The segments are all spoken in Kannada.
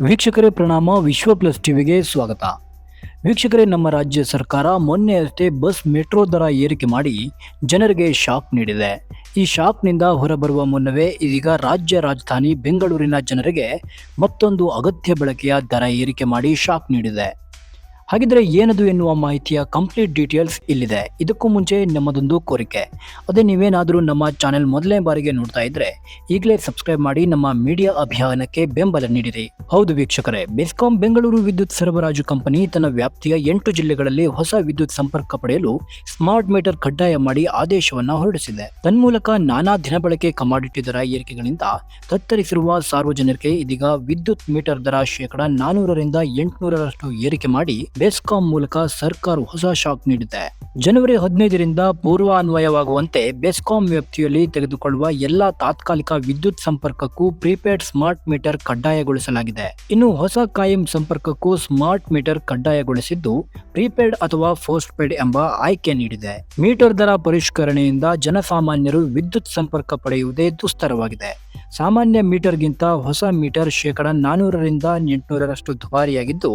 ವೀಕ್ಷಕರೇ ಪ್ರಣಾಮ. ವಿಶ್ವ ಪ್ಲಸ್ ಟಿವಿಗೆ ಸ್ವಾಗತ. ವೀಕ್ಷಕರೇ, ನಮ್ಮ ರಾಜ್ಯ ಸರ್ಕಾರ ಮೊನ್ನೆಯಷ್ಟೇ ಬಸ್ ಮೆಟ್ರೋ ದರ ಏರಿಕೆ ಮಾಡಿ ಜನರಿಗೆ ಶಾಕ್ ನೀಡಿದೆ. ಈ ಶಾಕ್ನಿಂದ ಹೊರಬರುವ ಮುನ್ನವೇ ಇದೀಗ ರಾಜ್ಯ ರಾಜಧಾನಿ ಬೆಂಗಳೂರಿನ ಜನರಿಗೆ ಮತ್ತೊಂದು ಅಗತ್ಯ ಬಳಕೆಯ ದರ ಏರಿಕೆ ಮಾಡಿ ಶಾಕ್ ನೀಡಿದೆ. ಹಾಗಿದ್ರೆ ಏನದು ಎನ್ನುವ ಮಾಹಿತಿಯ ಕಂಪ್ಲೀಟ್ ಡೀಟೇಲ್ಸ್ ಇಲ್ಲಿದೆ. ಇದಕ್ಕೂ ಮುಂಚೆ ನಮ್ಮದೊಂದು ಕೋರಿಕೆ, ಅದೇ ನೀವೇನಾದರೂ ನಮ್ಮ ಚಾನೆಲ್ ಮೊದಲನೇ ಬಾರಿಗೆ ನೋಡ್ತಾ ಇದ್ರೆ ಈಗಲೇ ಸಬ್ಸ್ಕ್ರೈಬ್ ಮಾಡಿ ನಮ್ಮ ಮೀಡಿಯಾ ಅಭಿಯಾನಕ್ಕೆ ಬೆಂಬಲ ನೀಡಿರಿ. ಹೌದು ವೀಕ್ಷಕರೇ, ಬೆಸ್ಕಾಂ ಬೆಂಗಳೂರು ವಿದ್ಯುತ್ ಸರಬರಾಜು ಕಂಪನಿ ತನ್ನ ವ್ಯಾಪ್ತಿಯ 8 ಜಿಲ್ಲೆಗಳಲ್ಲಿ ಹೊಸ ವಿದ್ಯುತ್ ಸಂಪರ್ಕ ಪಡೆಯಲು ಸ್ಮಾರ್ಟ್ ಮೀಟರ್ ಕಡ್ಡಾಯ ಮಾಡಿ ಆದೇಶವನ್ನ ಹೊರಡಿಸಿದೆ. ತನ್ಮೂಲಕ ನಾನಾ ದಿನಬಳಕೆ ಕಮಾಡಿಟಿ ದರ ಏರಿಕೆಗಳಿಂದ ತತ್ತರಿಸಿರುವ ಸಾರ್ವಜನಿಕರಿಗೆ ಇದೀಗ ವಿದ್ಯುತ್ ಮೀಟರ್ ದರ ಶೇಕಡಾ 400ರಿಂದ 800ರಷ್ಟು ಏರಿಕೆ ಮಾಡಿ ಬೆಸ್ಕಾಂ ಮೂಲಕ ಸರ್ಕಾರ ಹೊಸ ಶಾಕ್ ನೀಡಿದೆ. ಜನವರಿ 15ರಿಂದ ಪೂರ್ವಾನ್ವಯವಾಗುವಂತೆ ಬೆಸ್ಕಾಂ ವ್ಯಾಪ್ತಿಯಲ್ಲಿ ತೆಗೆದುಕೊಳ್ಳುವ ಎಲ್ಲಾ ತಾತ್ಕಾಲಿಕ ವಿದ್ಯುತ್ ಸಂಪರ್ಕಕ್ಕೂ ಪ್ರೀಪೇಡ್ ಸ್ಮಾರ್ಟ್ ಮೀಟರ್ ಕಡ್ಡಾಯಗೊಳಿಸಲಾಗಿದೆ. ಇನ್ನು ಹೊಸ ಕಾಯಂ ಸಂಪರ್ಕಕ್ಕೂ ಸ್ಮಾರ್ಟ್ ಮೀಟರ್ ಕಡ್ಡಾಯಗೊಳಿಸಿದ್ದು ಪ್ರೀಪೇಡ್ ಅಥವಾ ಪೋಸ್ಟ್ ಪೇಡ್ ಎಂಬ ಆಯ್ಕೆ ನೀಡಿದೆ. ಮೀಟರ್ ದರ ಪರಿಷ್ಕರಣೆಯಿಂದ ಜನಸಾಮಾನ್ಯರು ವಿದ್ಯುತ್ ಸಂಪರ್ಕ ಪಡೆಯುವುದೇ ದುಸ್ತರವಾಗಿದೆ. ಸಾಮಾನ್ಯ ಮೀಟರ್ಗಿಂತ ಹೊಸ ಮೀಟರ್ ಶೇಕಡಾ 400ರಿಂದ 800ರಷ್ಟು ದುಬಾರಿಯಾಗಿದ್ದು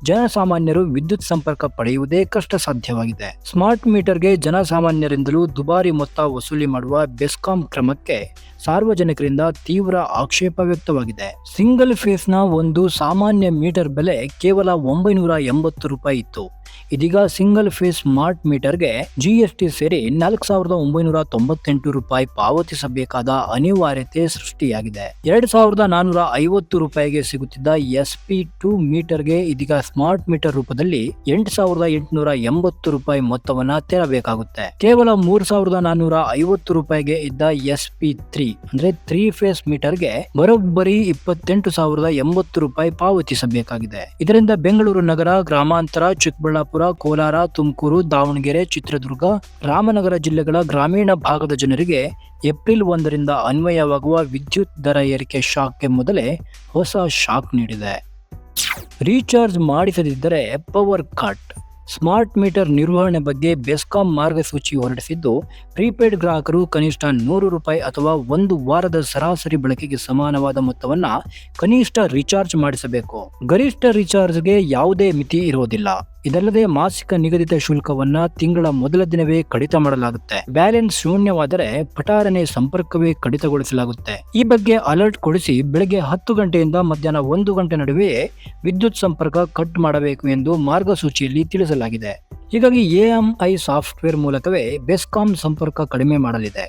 ಜನಸಾಮಾನ್ಯರು ವಿದ್ಯುತ್ ಸಂಪರ್ಕ ಪಡೆಯುವುದೇ ಕಷ್ಟ ಸಾಧ್ಯವಾಗಿದೆ. ಸ್ಮಾರ್ಟ್ ಮೀಟರ್ಗೆ ಜನಸಾಮಾನ್ಯರಿಂದಲೂ ದುಬಾರಿ ಮೊತ್ತ ವಸೂಲಿ ಮಾಡುವ ಬೆಸ್ಕಾಂ ಕ್ರಮಕ್ಕೆ ಸಾರ್ವಜನಿಕರಿಂದ ತೀವ್ರ ಆಕ್ಷೇಪ ವ್ಯಕ್ತವಾಗಿದೆ. ಸಿಂಗಲ್ ಫೇಸ್ನ ಒಂದು ಸಾಮಾನ್ಯ ಮೀಟರ್ ಬೆಲೆ ಕೇವಲ 980 ರೂಪಾಯಿ ಇತ್ತು. ಇದೀಗ ಸಿಂಗಲ್ ಫೇಸ್ ಸ್ಮಾರ್ಟ್ ಮೀಟರ್ಗೆ ಜಿಎಸ್ಟಿ ಸೇರಿ 4,998 ರೂಪಾಯಿ ಪಾವತಿಸಬೇಕಾದ ಅನಿವಾರ್ಯತೆ ಸೃಷ್ಟಿಯಾಗಿದೆ. 2,450 ರೂಪಾಯಿಗೆ ಸಿಗುತ್ತಿದ್ದ SP2 ಮೀಟರ್ಗೆ ಇದೀಗ ಸ್ಮಾರ್ಟ್ ಮೀಟರ್ ರೂಪದಲ್ಲಿ 8,880 ರೂಪಾಯಿ ಮೊತ್ತವನ್ನ ತೆರಬೇಕಾಗುತ್ತೆ. ಕೇವಲ 3,450 ರೂಪಾಯಿಗೆ ಇದ್ದ SP3 ಅಂದ್ರೆ 3 ಫೇಸ್ ಮೀಟರ್ಗೆ ಬರೋಬ್ಬರಿ 28,080 ರೂಪಾಯಿ ಪಾವತಿಸಬೇಕಾಗಿದೆ. ಇದರಿಂದ ಬೆಂಗಳೂರು ನಗರ, ಗ್ರಾಮಾಂತರ, ಚಿಕ್ಕಬಳ್ಳಾಪುರ, ಕೋಲಾರ, ತುಮಕೂರು, ದಾವಣಗೆರೆ, ಚಿತ್ರದುರ್ಗ, ರಾಮನಗರ ಜಿಲ್ಲೆಗಳ ಗ್ರಾಮೀಣ ಭಾಗದ ಜನರಿಗೆ ಏಪ್ರಿಲ್ 1ರಿಂದ ಅನ್ವಯವಾಗುವ ವಿದ್ಯುತ್ ದರ ಏರಿಕೆ ಶಾಕ್ಗೆ ಮೊದಲೇ ಹೊಸ ಶಾಕ್ ನೀಡಿದೆ. ರೀಚಾರ್ಜ್ ಮಾಡಿಸದಿದ್ದರೆ ಪವರ್ ಕಟ್. ಸ್ಮಾರ್ಟ್ ಮೀಟರ್ ನಿರ್ವಹಣೆ ಬಗ್ಗೆ ಬೆಸ್ಕಾಂ ಮಾರ್ಗಸೂಚಿ ಹೊರಡಿಸಿದ್ದು, ಪ್ರೀಪೇಡ್ ಗ್ರಾಹಕರು ಕನಿಷ್ಠ 100 ರೂಪಾಯಿ ಅಥವಾ ಒಂದು ವಾರದ ಸರಾಸರಿ ಬಳಕೆಗೆ ಸಮಾನವಾದ ಮೊತ್ತವನ್ನ ಕನಿಷ್ಠ ರೀಚಾರ್ಜ್ ಮಾಡಿಸಬೇಕು. ಗರಿಷ್ಠ ರೀಚಾರ್ಜ್ಗೆ ಯಾವುದೇ ಮಿತಿ ಇರುವುದಿಲ್ಲ. ಇದಲ್ಲದೆ ಮಾಸಿಕ ನಿಗದಿತ ಶುಲ್ಕವನ್ನ ತಿಂಗಳ ಮೊದಲ ದಿನವೇ ಕಡಿತ ಮಾಡಲಾಗುತ್ತೆ. ಬ್ಯಾಲೆನ್ಸ್ ಶೂನ್ಯವಾದರೆ ಪಟಾರನೆ ಸಂಪರ್ಕವೇ ಕಡಿತಗೊಳಿಸಲಾಗುತ್ತೆ. ಈ ಬಗ್ಗೆ ಅಲರ್ಟ್ ಕೊಡಿಸಿ ಬೆಳಗ್ಗೆ 10 ಗಂಟೆಯಿಂದ ಮಧ್ಯಾಹ್ನ 1 ಗಂಟೆ ನಡುವೆಯೇ ವಿದ್ಯುತ್ ಸಂಪರ್ಕ ಕಟ್ ಮಾಡಬೇಕು ಎಂದು ಮಾರ್ಗಸೂಚಿಯಲ್ಲಿ ತಿಳಿಸಲಾಗಿದೆ. ಹೀಗಾಗಿ AMI ಸಾಫ್ಟ್ವೇರ್ ಮೂಲಕವೇ ಬೆಸ್ಕಾಂ ಸಂಪರ್ಕ ಕಡಿಮೆ ಮಾಡಲಿದೆ.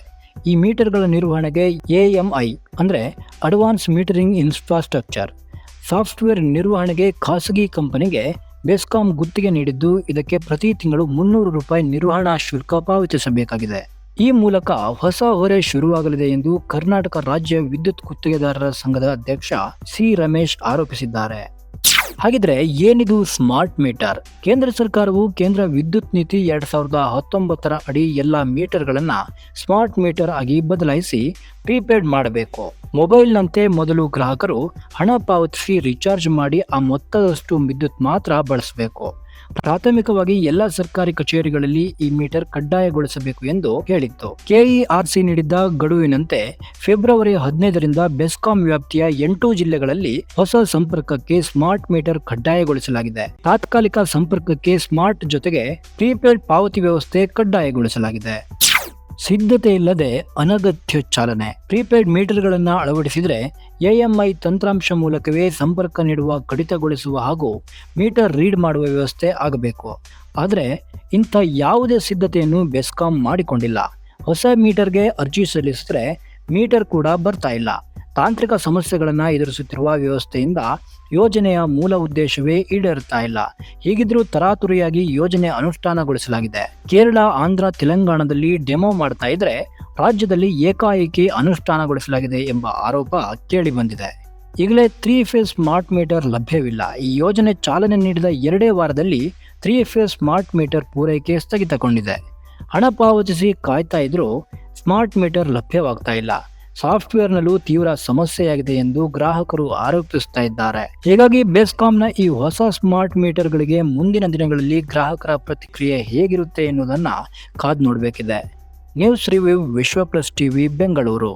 ಈ ಮೀಟರ್ಗಳ ನಿರ್ವಹಣೆಗೆ AMI ಅಂದ್ರೆ ಅಡ್ವಾನ್ಸ್ ಮೀಟರಿಂಗ್ ಇನ್ಫ್ರಾಸ್ಟ್ರಕ್ಚರ್ ಸಾಫ್ಟ್ವೇರ್ ನಿರ್ವಹಣೆಗೆ ಖಾಸಗಿ ಕಂಪನಿಗೆ ಬೆಸ್ಕಾಂ ಗುತ್ತಿಗೆ ನೀಡಿದ್ದು, ಇದಕ್ಕೆ ಪ್ರತಿ ತಿಂಗಳು 300 ರೂಪಾಯಿ ನಿರ್ವಹಣಾ ಶುಲ್ಕ ಪಾವತಿಸಬೇಕಾಗಿದೆ. ಈ ಮೂಲಕ ಹೊಸ ಹೊರೆ ಶುರುವಾಗಲಿದೆ ಎಂದು ಕರ್ನಾಟಕ ರಾಜ್ಯ ವಿದ್ಯುತ್ ಗುತ್ತಿಗೆದಾರರ ಸಂಘದ ಅಧ್ಯಕ್ಷ ಸಿ ರಮೇಶ್ ಆರೋಪಿಸಿದ್ದಾರೆ. ಹಾಗಿದ್ರೆ ಏನಿದು ಸ್ಮಾರ್ಟ್ ಮೀಟರ್? ಕೇಂದ್ರ ಸರ್ಕಾರವು ಕೇಂದ್ರ ವಿದ್ಯುತ್ ನೀತಿ 2019ರ ಅಡಿ ಎಲ್ಲ ಮೀಟರ್ಗಳನ್ನ ಸ್ಮಾರ್ಟ್ ಮೀಟರ್ ಆಗಿ ಬದಲಾಯಿಸಿ ಪ್ರೀಪೇಡ್ ಮಾಡಬೇಕು. ಮೊಬೈಲ್ನಂತೆ ಮೊದಲು ಗ್ರಾಹಕರು ಹಣ ಪಾವತಿಸಿ ರೀಚಾರ್ಜ್ ಮಾಡಿ ಆ ಮೊತ್ತದಷ್ಟು ವಿದ್ಯುತ್ ಮಾತ್ರ ಬಳಸಬೇಕು. ಪ್ರಾಥಮಿಕವಾಗಿ ಎಲ್ಲ ಸರ್ಕಾರಿ ಕಚೇರಿಗಳಲ್ಲಿ ಈ ಮೀಟರ್ ಕಡ್ಡಾಯಗೊಳಿಸಬೇಕು ಎಂದು ಹೇಳಿತ್ತು. KERC ನೀಡಿದ್ದ ಗಡುವಿನಂತೆ ಫೆಬ್ರವರಿ 15ರಿಂದ ಬೆಸ್ಕಾಂ ವ್ಯಾಪ್ತಿಯ 8 ಜಿಲ್ಲೆಗಳಲ್ಲಿ ಹೊಸ ಸಂಪರ್ಕಕ್ಕೆ ಸ್ಮಾರ್ಟ್ ಮೀಟರ್ ಕಡ್ಡಾಯಗೊಳಿಸಲಾಗಿದೆ. ತಾತ್ಕಾಲಿಕ ಸಂಪರ್ಕಕ್ಕೆ ಸ್ಮಾರ್ಟ್ ಜೊತೆಗೆ ಪ್ರೀಪೇಡ್ ಪಾವತಿ ವ್ಯವಸ್ಥೆ ಕಡ್ಡಾಯಗೊಳಿಸಲಾಗಿದೆ. ಸಿದ್ಧತೆ ಇಲ್ಲದೆ ಅನಗತ್ಯ ಚಾಲನೆ. ಪ್ರೀಪೇಡ್ ಮೀಟರ್ಗಳನ್ನ ಅಳವಡಿಸಿದರೆ AMI ತಂತ್ರಾಂಶ ಮೂಲಕವೇ ಸಂಪರ್ಕ ನೀಡುವ, ಕಡಿತಗೊಳಿಸುವ ಹಾಗೂ ಮೀಟರ್ ರೀಡ್ ಮಾಡುವ ವ್ಯವಸ್ಥೆ ಆಗಬೇಕು. ಆದರೆ ಇಂಥ ಯಾವುದೇ ಸಿದ್ಧತೆಯನ್ನು ಬೆಸ್ಕಾಂ ಮಾಡಿಕೊಂಡಿಲ್ಲ. ಹೊಸ ಮೀಟರ್ಗೆ ಅರ್ಜಿ ಸಲ್ಲಿಸಿದ್ರೆ ಮೀಟರ್ ಕೂಡ ಬರ್ತಾ ಇಲ್ಲ. ತಾಂತ್ರಿಕ ಸಮಸ್ಯೆಗಳನ್ನು ಎದುರಿಸುತ್ತಿರುವ ವ್ಯವಸ್ಥೆಯಿಂದ ಯೋಜನೆಯ ಮೂಲ ಉದ್ದೇಶವೇ ಈಡೇರುತ್ತಾ ಇಲ್ಲ. ಹೀಗಿದ್ರೂ ತರಾತುರಿಯಾಗಿ ಯೋಜನೆ ಅನುಷ್ಠಾನಗೊಳಿಸಲಾಗಿದೆ. ಕೇರಳ, ಆಂಧ್ರ, ತೆಲಂಗಾಣದಲ್ಲಿ ಡೆಮೋ ಮಾಡ್ತಾ ಇದ್ರೆ ರಾಜ್ಯದಲ್ಲಿ ಏಕಾಏಕಿ ಅನುಷ್ಠಾನಗೊಳಿಸಲಾಗಿದೆ ಎಂಬ ಆರೋಪ ಕೇಳಿ ಬಂದಿದೆ. ಈಗಲೇ 3 ಫೇಸ್ ಸ್ಮಾರ್ಟ್ ಮೀಟರ್ ಲಭ್ಯವಿಲ್ಲ. ಈ ಯೋಜನೆ ಚಾಲನೆ ನೀಡಿದ 2 ವಾರದಲ್ಲಿ 3 ಫೇಸ್ ಸ್ಮಾರ್ಟ್ ಮೀಟರ್ ಪೂರೈಕೆ ಸ್ಥಗಿತಗೊಂಡಿದೆ. ಹಣ ಪಾವತಿಸಿ ಕಾಯ್ತಾ ಇದ್ರೂ ಸ್ಮಾರ್ಟ್ ಮೀಟರ್ ಲಭ್ಯವಾಗ್ತಾ ಇಲ್ಲ. ಸಾಫ್ಟ್ವೇರ್ನಲ್ಲೂ ತೀವ್ರ ಸಮಸ್ಯೆಯಾಗಿದೆ ಎಂದು ಗ್ರಾಹಕರು ಆರೋಪಿಸ್ತಾ ಇದ್ದಾರೆ. ಹೀಗಾಗಿ ಬೆಸ್ಕಾಂನ ಈ ಹೊಸ ಸ್ಮಾರ್ಟ್ ಮೀಟರ್ಗಳಿಗೆ ಮುಂದಿನ ದಿನಗಳಲ್ಲಿ ಗ್ರಾಹಕರ ಪ್ರತಿಕ್ರಿಯೆ ಹೇಗಿರುತ್ತೆ ಎನ್ನುವುದನ್ನು ಕಾದು ನೋಡಬೇಕಿದೆ. ನ್ಯೂಸ್ ರಿವ್ಯೂ, ವಿಶ್ವ ಪ್ಲಸ್ ಟಿವಿ, ಬೆಂಗಳೂರು.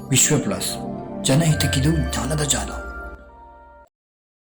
ವಿಶ್ವ ಪ್ಲಸ್, ಜನಹಿತಕ್ಕಿದು ಜ್ಞಾನದ ಜಾಲ.